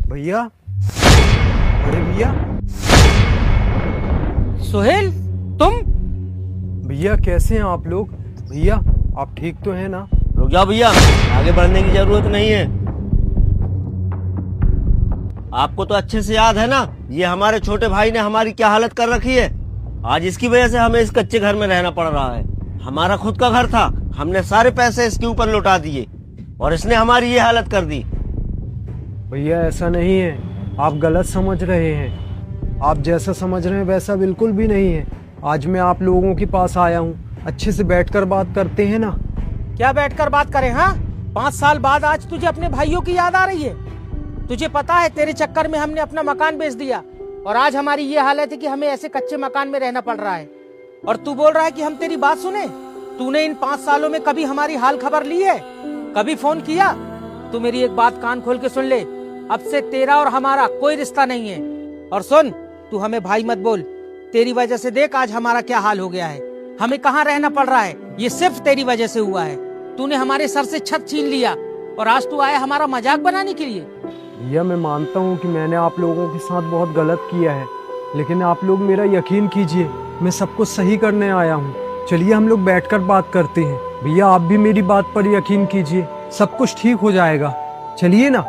भैया, अरे भैया। सोहेल, तुम? भैया कैसे हैं आप लोग? भैया आप ठीक तो हैं ना? रुक जाओ भैया, आगे बढ़ने की जरूरत नहीं है। आपको तो अच्छे से याद है ना, ये हमारे छोटे भाई ने हमारी क्या हालत कर रखी है। आज इसकी वजह से हमें इस कच्चे घर में रहना पड़ रहा है। हमारा खुद का घर था, हमने सारे पैसे इसके ऊपर लौटा दिए और इसने हमारी ये हालत कर दी। भैया ऐसा नहीं है, आप गलत समझ रहे हैं। आप जैसा समझ रहे हैं वैसा बिल्कुल भी नहीं है। आज मैं आप लोगों के पास आया हूँ, अच्छे से बैठकर बात करते हैं ना। क्या बैठकर बात करें? हाँ, 5 साल बाद आज तुझे अपने भाइयों की याद आ रही है? तुझे पता है तेरे चक्कर में हमने अपना मकान बेच दिया और आज हमारी ये हालत है कि हमें ऐसे कच्चे मकान में रहना पड़ रहा है। और तू बोल रहा है कि हम तेरी बात सुने? तूने इन 5 सालों में कभी हमारी हाल खबर ली है? कभी फोन किया? तू मेरी एक बात कान खोल के सुन ले, अब से तेरा और हमारा कोई रिश्ता नहीं है। और सुन, तू हमें भाई मत बोल। तेरी वजह से देख आज हमारा क्या हाल हो गया है, हमें कहाँ रहना पड़ रहा है। ये सिर्फ तेरी वजह से हुआ है। तूने हमारे सर से छत छीन लिया और आज तू आया हमारा मजाक बनाने के लिए। भैया मैं मानता हूँ कि मैंने आप लोगों के साथ बहुत गलत किया है, लेकिन आप लोग मेरा यकीन कीजिए, मैं सब कुछ सही करने आया हूँ। चलिए हम लोग बैठकर बात करते हैं। भैया आप भी मेरी बात पर यकीन कीजिए, सब कुछ ठीक हो जाएगा। चलिए ना।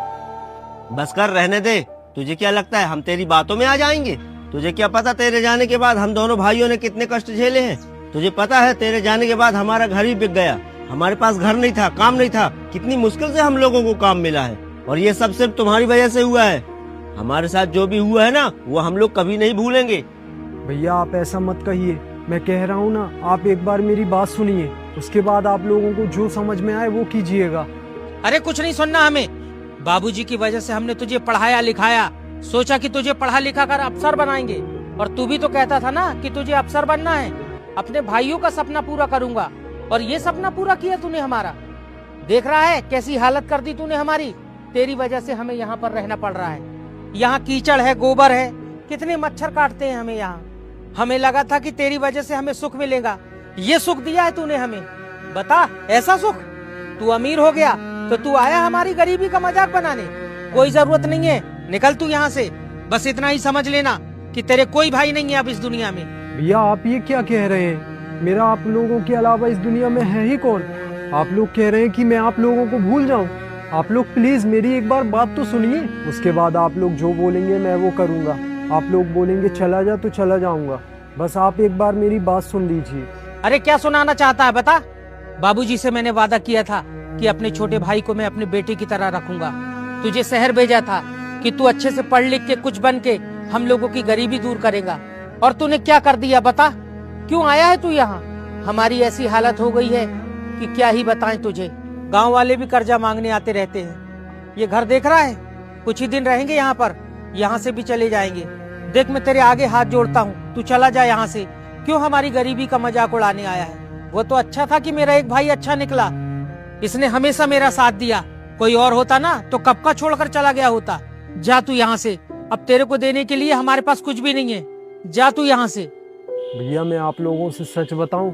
बस कर, रहने दे। तुझे क्या लगता है हम तेरी बातों में आ जाएंगे? तुझे क्या पता तेरे जाने के बाद हम दोनों भाइयों ने कितने कष्ट झेले हैं। तुझे पता है तेरे जाने के बाद हमारा घर ही बिक गया। हमारे पास घर नहीं था, काम नहीं था, कितनी मुश्किल से हम लोगों को काम मिला है। और ये सब सिर्फ तुम्हारी वजह से हुआ है। हमारे साथ जो भी हुआ है ना, वो हम लोग कभी नहीं भूलेंगे। भैया आप ऐसा मत कहिए, मैं कह रहा हूँ ना, आप एक बार मेरी बात सुनिए, उसके बाद आप लोगों को जो समझ में आए वो कीजिएगा। अरे कुछ नहीं सुनना हमें। बाबूजी की वजह से हमने तुझे पढ़ाया लिखाया, सोचा कि तुझे पढ़ा लिखा कर अफसर बनाएंगे। और तू भी तो कहता था ना कि तुझे अफसर बनना है। अपने भाइयों का सपना पूरा करूंगा, और ये सपना पूरा किया तूने हमारा। देख रहा है कैसी हालत कर दी तूने हमारी। तेरी वजह से हमें यहाँ पर रहना पड़ रहा है। यहाँ कीचड़ है, गोबर है, कितने मच्छर काटते हैं हमें यहाँ। हमें लगा था कि तेरी वजह से हमें सुख मिलेगा, ये सुख दिया है तूने हमें। बता, ऐसा सुख? तू अमीर हो गया तो तू आया हमारी गरीबी का मजाक बनाने। कोई जरूरत नहीं है, निकल तू यहाँ से। बस इतना ही समझ लेना कि तेरे कोई भाई नहीं है अब इस दुनिया में। भैया आप ये क्या कह रहे हैं? मेरा आप लोगों के अलावा इस दुनिया में है ही कौन? आप लोग कह रहे हैं कि मैं आप लोगों को भूल जाऊं? आप लोग प्लीज मेरी एक बार बात तो सुनिए, उसके बाद आप लोग जो बोलेंगे मैं वो करूंगा। आप लोग बोलेंगे चला जा तो चला जाऊंगा। बस आप एक बार मेरी बात सुन लीजिए। अरे क्या सुनाना चाहता है बता। बाबूजी से मैंने वादा किया था कि अपने छोटे भाई को मैं अपने बेटे की तरह रखूंगा। तुझे शहर भेजा था कि तू अच्छे से पढ़ लिख के कुछ बन के हम लोगों की गरीबी दूर करेगा। और तूने क्या कर दिया बता? क्यों आया है तू यहाँ? हमारी ऐसी हालत हो गई है कि क्या ही बताएं तुझे। गांव वाले भी कर्जा मांगने आते रहते हैं। ये घर देख रहा है, कुछ ही दिन रहेंगे यहाँ पर, यहाँ से भी चले जाएंगे। देख मैं तेरे आगे हाथ जोड़ता हूँ, तू चला जा यहाँ से। क्यों हमारी गरीबी का मजाक उड़ाने आया है? वो तो अच्छा था कि मेरा एक भाई अच्छा निकला, इसने हमेशा मेरा साथ दिया। कोई और होता ना तो कब का छोड़कर चला गया होता। जा तू यहाँ से, अब तेरे को देने के लिए हमारे पास कुछ भी नहीं है। जा तू यहाँ से। भैया मैं आप लोगों से सच बताऊं,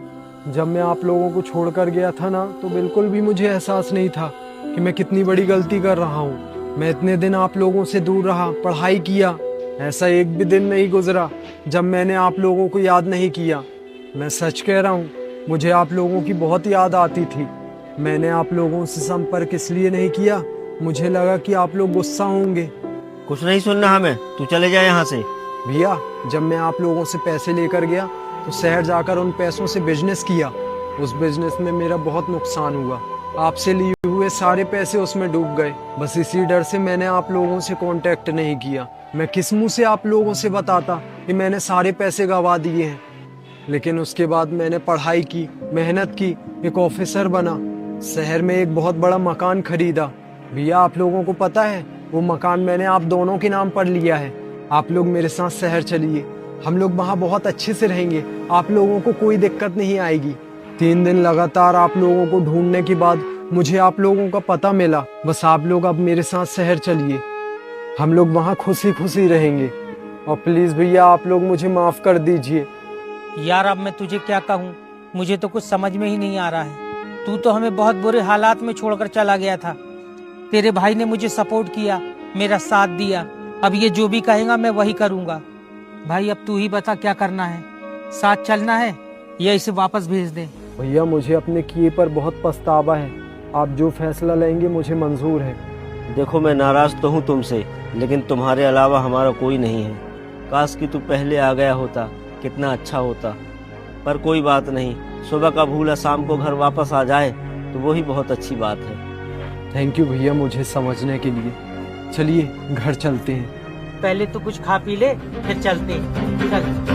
जब मैं आप लोगों को छोड़कर गया था ना, तो बिल्कुल भी मुझे एहसास नहीं था कि मैं कितनी बड़ी गलती कर रहा हूँ। मैं इतने दिन आप लोगों से दूर रहा, पढ़ाई किया, ऐसा एक भी दिन नहीं गुजरा जब मैंने आप लोगों को याद नहीं किया। मैं सच कह रहा हूँ, मुझे आप लोगों की बहुत याद आती थी। मैंने आप लोगों से संपर्क इसलिए नहीं किया, मुझे लगा कि आप लोग गुस्सा होंगे। कुछ नहीं सुनना हमें, तू चले जा यहाँ से। भैया जब मैं आप लोगों से पैसे लेकर गया तो शहर जाकर उन पैसों से बिजनेस किया। उस बिजनेस में मेरा बहुत नुकसान हुआ। आपसे लिए हुए सारे पैसे उसमें डूब गए। बस इसी डर से मैंने आप लोगों से कांटेक्ट नहीं किया। मैं किस मुंह से आप लोगों से बताता कि मैंने सारे पैसे गंवा दिए हैं। लेकिन उसके बाद मैंने पढ़ाई की, मेहनत की, एक ऑफिसर बना, शहर में एक बहुत बड़ा मकान खरीदा। भैया आप लोगों को पता है, वो मकान मैंने आप दोनों के नाम पर लिया है। आप लोग मेरे साथ शहर चलिए, हम लोग वहाँ बहुत अच्छे से रहेंगे, आप लोगों को कोई दिक्कत नहीं आएगी। 3 दिन लगातार आप लोगों को ढूंढने के बाद मुझे आप लोगों का पता मिला। बस आप लोग अब मेरे साथ शहर चलिए, हम लोग वहाँ खुशी खुशी रहेंगे। और प्लीज भैया आप लोग मुझे माफ कर दीजिए। यार अब मैं तुझे क्या कहूँ, मुझे तो कुछ समझ में ही नहीं आ रहा है। तू तो हमें बहुत बुरे हालात में छोड़कर चला गया था। तेरे भाई ने मुझे सपोर्ट किया, मेरा साथ दिया। अब ये जो भी कहेगा मैं वही करूंगा। भाई अब तू ही बता क्या करना है, साथ चलना है या इसे वापस भेज दे। भैया मुझे अपने किए पर बहुत पछतावा है, आप जो फैसला लेंगे मुझे मंजूर है। देखो मैं नाराज तो हूँ तुमसे, लेकिन तुम्हारे अलावा हमारा कोई नहीं है। काश कि तू पहले आ गया होता, कितना अच्छा होता। पर कोई बात नहीं, सुबह का भूला शाम को घर वापस आ जाए तो वही बहुत अच्छी बात है। थैंक यू भैया मुझे समझने के लिए। चलिए घर चलते हैं। पहले तो कुछ खा पी ले फिर चलते। चल।